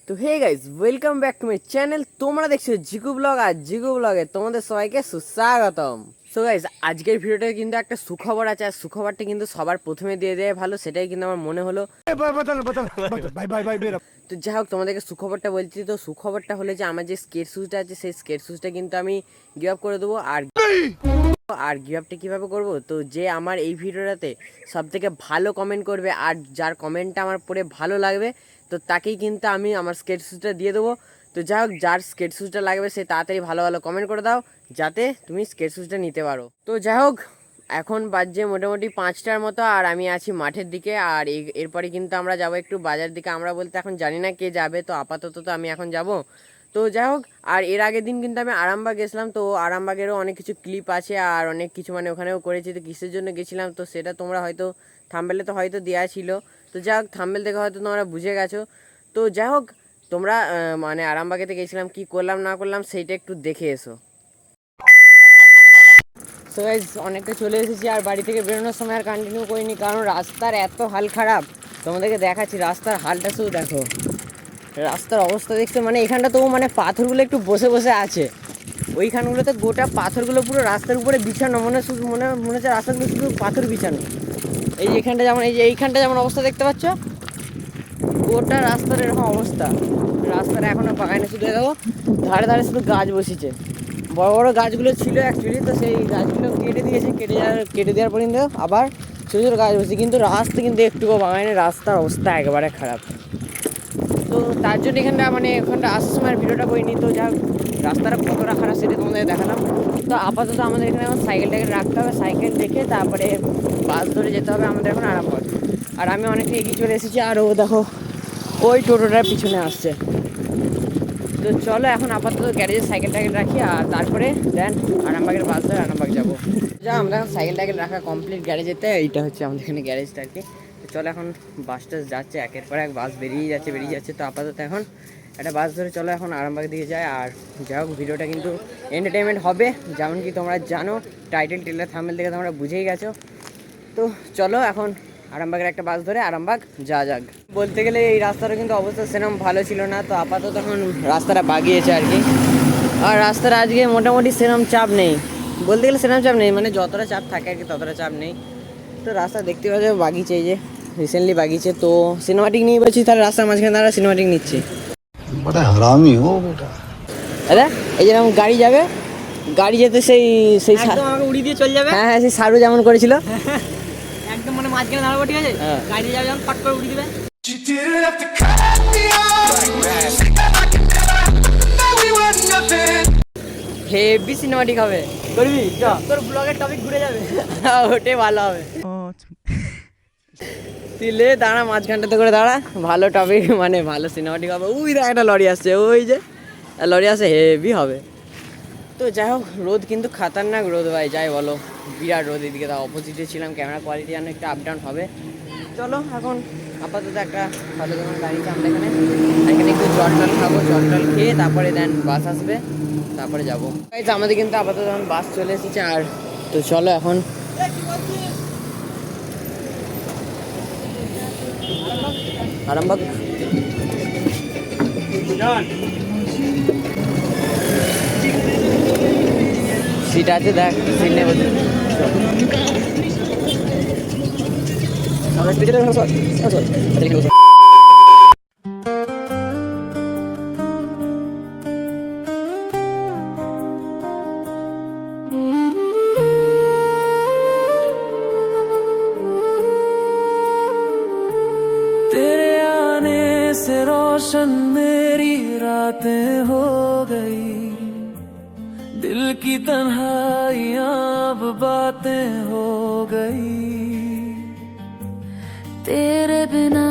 তো hey guys, welcome back to my channel. তোমরা দেখছো জিকু ব্লগ। আর জিকু ব্লগে তোমাদের সবাইকে সুস্বাগতম। সো গাইস, আজকের ভিডিওটা কিন্তু একটা সুখবর আছে। আর সুখবরটা কিন্তু সবার প্রথমে দিয়ে দেয় ভালো, সেটাই কিন্তু আমার মনে হলো। তো যাই হোক, তোমাদেরকে সুখবরটা বলছি। তো সুখবরটা হলো যে আমার যে স্কেট শুজটা আছে, সেই স্কেট শুজটা কিন্তু আমি গিভ আপ করে দেবো। আর গিভ আপটা কীভাবে করবো, তো যে আমার এই ভিডিওটাতে সব থেকে ভালো কমেন্ট করবে আর যার কমেন্টটা আমার পড়ে ভালো লাগবে, তো তাকেই কিন্তু আমি আমার স্কেট শুজটা দিয়ে দেবো। তো যাই হোক, যার স্কেট শুজটা লাগবে সে তাড়াতাড়ি ভালো ভালো কমেন্ট করে দাও, যাতে তুমি স্কেট শুজটা নিতে পারো। তো যাই হোক, এখন বাজছে মোটামুটি 5টার মতো, আর আমি আছি মাঠের দিকে। আর এরপরে কিন্তু আমরা যাবো একটু বাজার দিকে। আমরা বলতে এখন জানি না কে যাবে, তো আপাতত তো আমি এখন যাব। তো যাই হোক, আর এর আগের দিন কিন্তু আমি আরামবাগ গেছিলাম। তো আরামবাগেরও অনেক কিছু ক্লিপ আছে আর অনেক কিছু মানে ওখানেও করেছি। তো কিসের জন্য গেছিলাম, তো সেটা তোমরা হয়তো থাম্বনেলে তো হয়তো দেওয়া ছিল। তো যাই হোক, থাম্বনেল দেখে হয়তো তোমরা বুঝে গেছো। তো যাই হোক, তোমরা মানে আরামবাগেতে গেছিলাম, কি করলাম না করলাম সেইটা একটু দেখে এসো। সো গাইস, অনেকটা চলে এসেছি। আর বাড়ি থেকে বেরোনোর সময় আর কন্টিনিউ করিনি, কারণ রাস্তার এত হাল খারাপ। তোমাদেরকে দেখাচ্ছি রাস্তার হালটা, শুধু দেখো রাস্তার অবস্থা দেখছো। মানে এখানটা তো মানে পাথরগুলো একটু বসে বসে আছে, ওইখানগুলোতে গোটা পাথরগুলো পুরো রাস্তার উপরে বিছানো। মনে হচ্ছে রাস্তাগুলো শুধু পাথর বিছানো। এই যে এখানটা যেমন, এই যে এইখানটা যেমন অবস্থা দেখতে পাচ্ছ, গোটা রাস্তার এরকম অবস্থা। রাস্তাটা এখনও পাকায়নি, শুধু দেখো ধারে ধারে শুধু গাছ বসেছে। বড় বড় গাছগুলো ছিল অ্যাকচুয়ালি, তো সেই গাছগুলো কেটে দিয়েছে। কেটে দেওয়ার পর কিন্তু আবার ছোটো ছোটো গাছ বসেছে, কিন্তু রাস্তা কিন্তু একটুকু বাগায়নি। রাস্তার অবস্থা একেবারে খারাপ। তো তার জন্য এখানটা আসার সময় ভিডিওটা করিনি। তো যাক, রাস্তাটা কতটা খারাপ সেটা তোমাদের দেখালাম। তো আপাতত আমাদের এখানে এখন সাইকেলটাকে রাখতে হবে, সাইকেল রেখে তারপরে বাস ধরে যেতে হবে আমাদের এখন আরামবাগ। আর আমি অনেকটা এগিয়ে চলে এসেছি, আর ও দেখো ওই টোটোটার পিছনে আসছে। তো চলো এখন আপাতত গ্যারেজে সাইকেলটাকে রাখি, আর তারপরে দেন আরামবাগের বাস ধরে আরামবাগ যাবো। যা, আমরা এখন সাইকেলটাকে রাখা কমপ্লিট গ্যারেজেতে। এইটা হচ্ছে আমাদের এখানে গ্যারেজটা আর কি। তো চলো, এখন বাসটা যাচ্ছে, একের পর এক বাস বেরিয়ে যাচ্ছে। তো আপাতত এখন একটা বাস ধরে চলো এখন আরামবাগের দিকে যায়। আর যাই হোক, ভিডিওটা কিন্তু এন্টারটেনমেন্ট হবে, যেমন কি তোমরা জানো, টাইটেল টেলার থাম্বনেল দেখে তোমরা বুঝেই গেছো। তো চলো এখন আরামবাগের একটা বাস ধরে আরামবাগ যাক। বলতে গেলে এই রাস্তাটা কিন্তু অবস্থা সেরকম ভালো ছিল না, তো আপাতত এখন রাস্তাটা বাগিয়েছে আর কি। আর রাস্তাটা আজকে মোটামুটি সেরকম চাপ নেই, বলতে গেলে সেরকম চাপ নেই, মানে যতটা চাপ থাকে আর কি ততটা চাপ নেই। তো রাস্তা দেখতে পাচ্ছ বাগিয়েছে, এই যে রিসেন্টলি বাগিয়েছে। তো সিনেমাটিক নিয়ে বলছি, তাহলে রাস্তার মাঝখানে তারা সিনেমাটিক নিচ্ছে। बड़ा हरामी हो बेटा। দাদা, এই যেরকম গাড়ি যাবে, গাড়ি যেতে সেই সেই একদম আমাকে উড়িয়ে দিয়ে চলে যাবে। হ্যাঁ, সেই সারু যেমন করেছিল একদম মানে মাঝখানে দাঁড়াবো, ঠিক আছে, গাড়ি যাবে যখন ফট করে উড়িয়ে দিবে। হেভি সিনেমাটিক হবে, করবি? তোর ব্লগের টপিক ঘুরে যাবে। ওটাই ভালো হবে। তিলে দাঁড়া, মাঝখানটাতে করে দাঁড়া, ভালো টপিক মানে ভালো সিনেমাটিক হবে। ওই দেখ একটা লরি আসছে, ওই যে লরি আসছে, হেভি হবে। তো যাই হোক, রোদ কিন্তু খাতারনাক রোদ ভাই, যাই বলো, বিরাট রোদ। এদিকে তা অপোজিটে ছিলাম, ক্যামেরা কোয়ালিটি যেন একটু আপ ডাউন হবে। চলো এখন আপাতত একটা ভালো দোকান দাঁড়িয়েছি আমরা এখানে, এখানে একটু জল টল খাবো, জল টল খেয়ে তারপরে দেন বাস আসবে, তারপরে যাবো। আমাদের কিন্তু আপাতত এখন বাস চলে এসেছে। আর তো চলো এখন আরামবাগ সিট আছে, দেখ সিট নেই বলছি। तेरे आने से रोशन मेरी रातें हो गई, दिल की तन्हाइयां अब बातें हो गई। तेरे बिना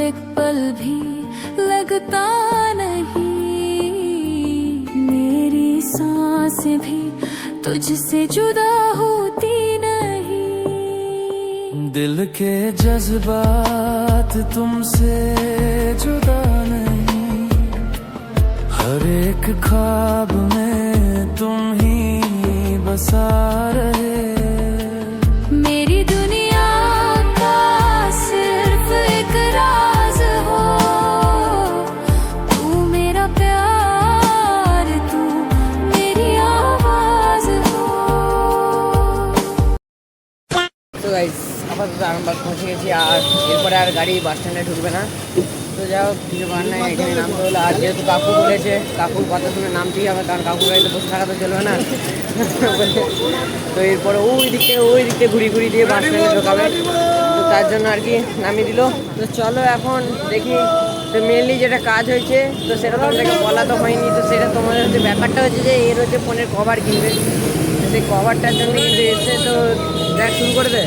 एक पल भी लगता नहीं, मेरी सांसें भी तुझसे जुदा होती नहीं। दिल के जज्बात तुमसे जुदा नहीं, हर एक ख्वाब में तुम ही बसा रहे। मेरी दुनिया का सिर्फ एक राज हो, আরামবাগ পৌঁছে গেছি, আর এরপরে আর গাড়ি বাস স্ট্যান্ডে ঢুকবে না। তো যাই হোক কিছু করার নাই, এখানে নামতে হলো। আর যেহেতু কাকু বলেছে, কাকুর কথা শুনে নামতেই হবে, কারণ কাকুর গাড়িতে বসে থাকা তো চলবে না। তো এরপরে ওই দিক থেকে ঘুরি দিয়ে বাস স্ট্যান্ডে ঢোকাবে, তো তার জন্য আর কি নামিয়ে দিল। তো চলো এখন দেখি। তো মেনলি যেটা কাজ হয়েছে তো সেটা তোমাদেরকে বলা তো হয়নি। তো সেটা তোমাদের হচ্ছে ব্যাপারটা হচ্ছে যে এর হচ্ছে ফোনের কভার কিনবে, তো সেই কভারটার জন্য কিন্তু এসে তো দেখ শুরু করবে।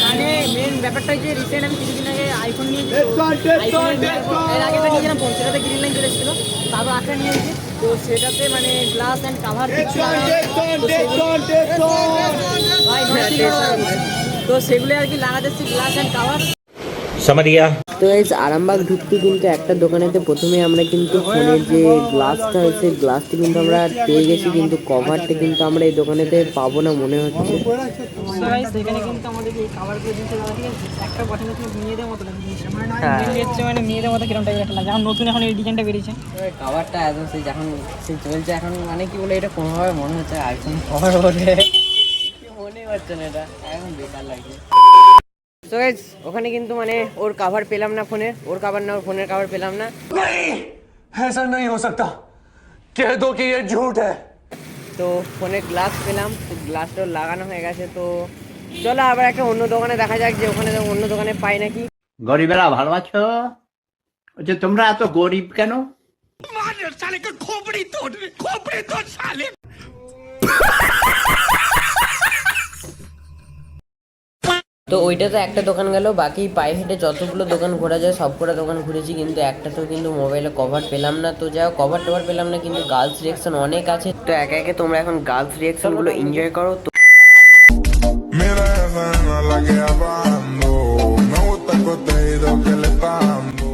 মানে মেন ব্যাপারটা হচ্ছে রিসেন্ট আমি কিছুদিন আগে আইফোন নিয়েছি। এর আগে একটা নিয়েছিলাম ফোন, সেটাতে গ্রিন লাইন চলে এসেছিলো, তারপর একটা নিয়েছি। তো সেটাতে মানে গ্লাস অ্যান্ড কাভার তো সেগুলো আর কি লাগাতে এসেছি, গ্লাস অ্যান্ড কাভার। তো এই আরামবাগ ঢুকতে কিন্তু একটা দোকানেতে প্রথমে আমরা কিন্তু ফোনের যে গ্লাসটা হচ্ছে গ্লাসটি কিন্তু আমরা পেয়ে গেছি, কিন্তু কভারটা কিন্তু আমরা এই দোকানেতে পাবো না মনে হচ্ছে। সেখানে কিন্তু আমাদের এই কাভারগুলো দিতে দেওয়া, ঠিক আছে, একটা বটন মেয়েদের মতো লাগে জিনিসটা, মানে মেয়েদের মতো কিরকম টাইপের একটা লাগে। এখন নতুন এখন এই ডিজাইনটা বেরিয়েছে, কাভারটা একদম সেই যখন সে চলছে এখন, মানে কি বলে এটা কোনোভাবে মনে হচ্ছে আইফোন কভার বলে, মনে হচ্ছে না, এটা এখন বেকার লাগছে। তো গাইস ওখানে কিন্তু মানে ওর কভার পেলাম না, ওর কভার না, ওর ফোনের কভার পেলাম না। ऐसा नहीं हो सकता, कह दो कि ये झूठ है। তো ফোনের গ্লাস পেলাম, তো গ্লাসটা লাগানো হয়ে গেছে। তো চলো আবার একটা অন্য দোকানে দেখা যাক যে ওখানে অন্য দোকানে পাই নাকি। গরিবেরা ভালো আছো? যে তোমরা এত গরিব কেন? তো ওইটা তো একটা দোকান গেল, বাকি পায়ে হেঁটে যতগুলো দোকান ঘোরা যায় সবকটা দোকান ঘুরেছি, কিন্তু একটাতেও কিন্তু মোবাইলে কভার পেলাম না। তো যাই হোক কভার টভার পেলাম না, কিন্তু গার্লস রিয়াকশন অনেক আছে। তো একে একে তোমরা এখন গার্লস রিয়াকশনগুলো এনজয় করো। তো Mira esa nena la que hablando, me gusta el contenido que le está dando.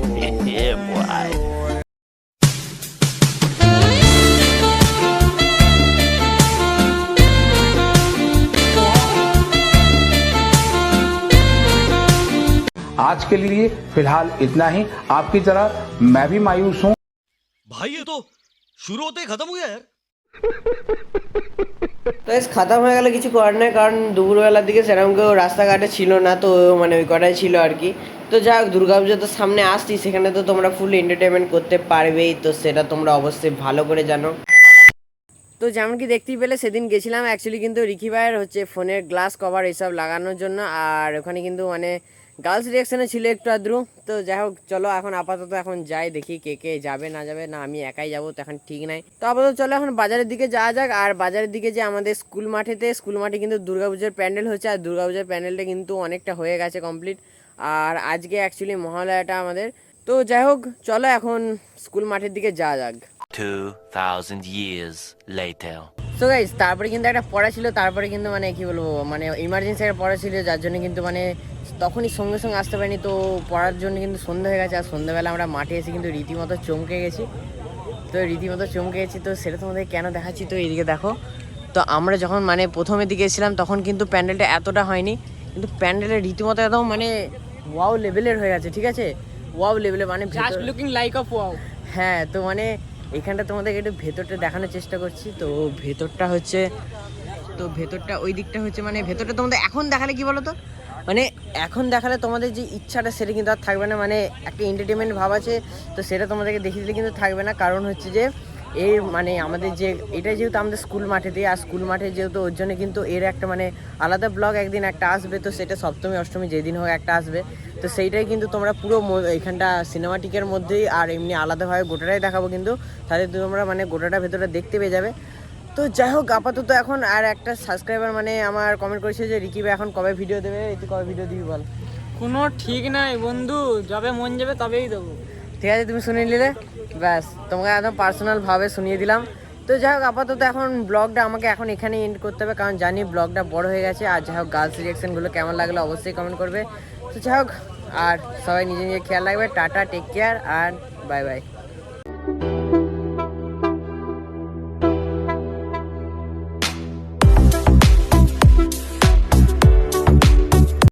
आज के लिए फिलहाल इतना ही। आपकी तरह मैं भी मायूस हूँ। भाई ये तो शुरू होते ही खत्म हो गया यार। তো খতম হয়ে গেল, কিছু করার নেই, কারণ দুপুরবেলার দিকে সেরকম কেউ রাস্তাঘাটে ছিল না, তো মানে ওই কটাই ছিল আর কি। তো যাই হোক দুর্গাপুজো তো সামনে আসছি, সেখানে তো তোমরা ফুল এন্টারটেনমেন্ট করতে পারবেই, তো সেটা তোমরা অবশ্যই ভালো করে জানো। তো যেমন কি দেখতেই পেলে সেদিন গেছিলাম অ্যাকচুয়ালি কিন্তু রিকি ভাইয়ের হচ্ছে ফোনের গ্লাস কভার এইসব লাগানোর জন্য, আর ওখানে কিন্তু মানে গার্লস রিয়াকশনে ছিল একটু আদ্রু। তো যাই হোক চলো এখন আপাতত এখন যাই, দেখি কে কে যাবে না যাবে, না আমি একাই যাবো তো এখন ঠিক নাই। তো আপাতত চলো এখন বাজারের দিকে যাওয়া যাক। আর বাজারের দিকে যে আমাদের স্কুল মাঠে কিন্তু দুর্গাপুজোর প্যান্ডেল হচ্ছে, আর দুর্গাপুজোর প্যান্ডেলটা কিন্তু অনেকটা হয়ে গেছে কমপ্লিট, আর আজকে অ্যাকচুয়ালি মহালয়াটা আমাদের। তো যাই হোক চলো এখন স্কুল মাঠের দিকে যাওয়া যাক। 2000 years later. সো গাইস তারপরে কিন্তু একটা পড়া ছিল, তারপরে কিন্তু মানে কি বলবো মানে ইমার্জেন্সি একটা পড়া ছিল, যার জন্য কিন্তু মানে তখনই সঙ্গে সঙ্গে আসতে পারিনি। তো পড়ার জন্য কিন্তু সন্ধ্যা হয়ে গেছে, আর সন্ধ্যাবেলা আমরা মাঠে এসে কিন্তু রীতিমতো চমকে গেছি। তো সেটা তোমাদের কেন দেখাচ্ছি, তো এইদিকে দেখো। তো আমরা যখন মানে প্রথমের দিকে এসেছিলাম তখন কিন্তু প্যান্ডেলটা এতটা হয়নি, কিন্তু প্যান্ডেলের রীতিমতো একদম মানে ওয়াও লেভেলের হয়ে গেছে, ঠিক আছে, ওয়াও লেভেলের মানে just looking like of wow. হ্যাঁ তো মানে এখানটা তোমাদেরকে একটু ভেতরটা দেখানোর চেষ্টা করছি। তো ভেতরটা হচ্ছে, তো ভেতরটা ওই দিকটা হচ্ছে, মানে ভেতরটা তোমাদের এখন দেখালে কি বলো তো, মানে এখন দেখালে তোমাদের যে ইচ্ছাটা সেটা কিন্তু আর থাকবে না, মানে একটা এন্টারটেনমেন্ট ভাব আছে, তো সেটা তোমাদেরকে দেখিয়ে দিলে কিন্তু থাকবে না। কারণ হচ্ছে যে এর মানে আমাদের যে এটা যেহেতু আমাদের স্কুল মাঠে দিয়ে, আর স্কুল মাঠে যেহেতু ওর জন্য কিন্তু এর একটা মানে আলাদা ব্লগ একদিন একটা আসবে, তো সেটা সপ্তমী অষ্টমী যেদিন হোক একটা আসবে। তো সেইটাই কিন্তু তোমরা পুরো এখানটা সিনেমাটিকের মধ্যেই আর এমনি আলাদাভাবে গোটাটাই দেখাবো, কিন্তু তাদের তোমরা মানে গোটাটা ভেতরটা দেখতে পেয়ে যাবে। তো যাই হোক আপাতত এখন আর একটা সাবস্ক্রাইবার মানে আমার কমেন্ট করেছে যে রিকি ভাই এখন কবে ভিডিও দেবে, তুই কবে ভিডিও দিবি বল। কোনো ঠিক নাই বন্ধু, যবে মন যাবে তবেই দেবো। ঠিক আছে তুমি শুনে নিলে, ব্যাস তোমাকে একদম পার্সোনালভাবে শুনিয়ে দিলাম। তো যাই হোক আপাতত এখন ব্লগটা আমাকে এখন এখানে এন্ড করতে হবে, কারণ জানি ব্লগটা বড় হয়ে গেছে। আর যাই হোক গার্লস রিয়াকশনগুলো কেমন লাগলো অবশ্যই কমেন্ট করবে। তো যাই হোক আর সবাই নিজে নিজে খেয়াল রাখবে, টাটা, টেক কেয়ার আর বাই বাই।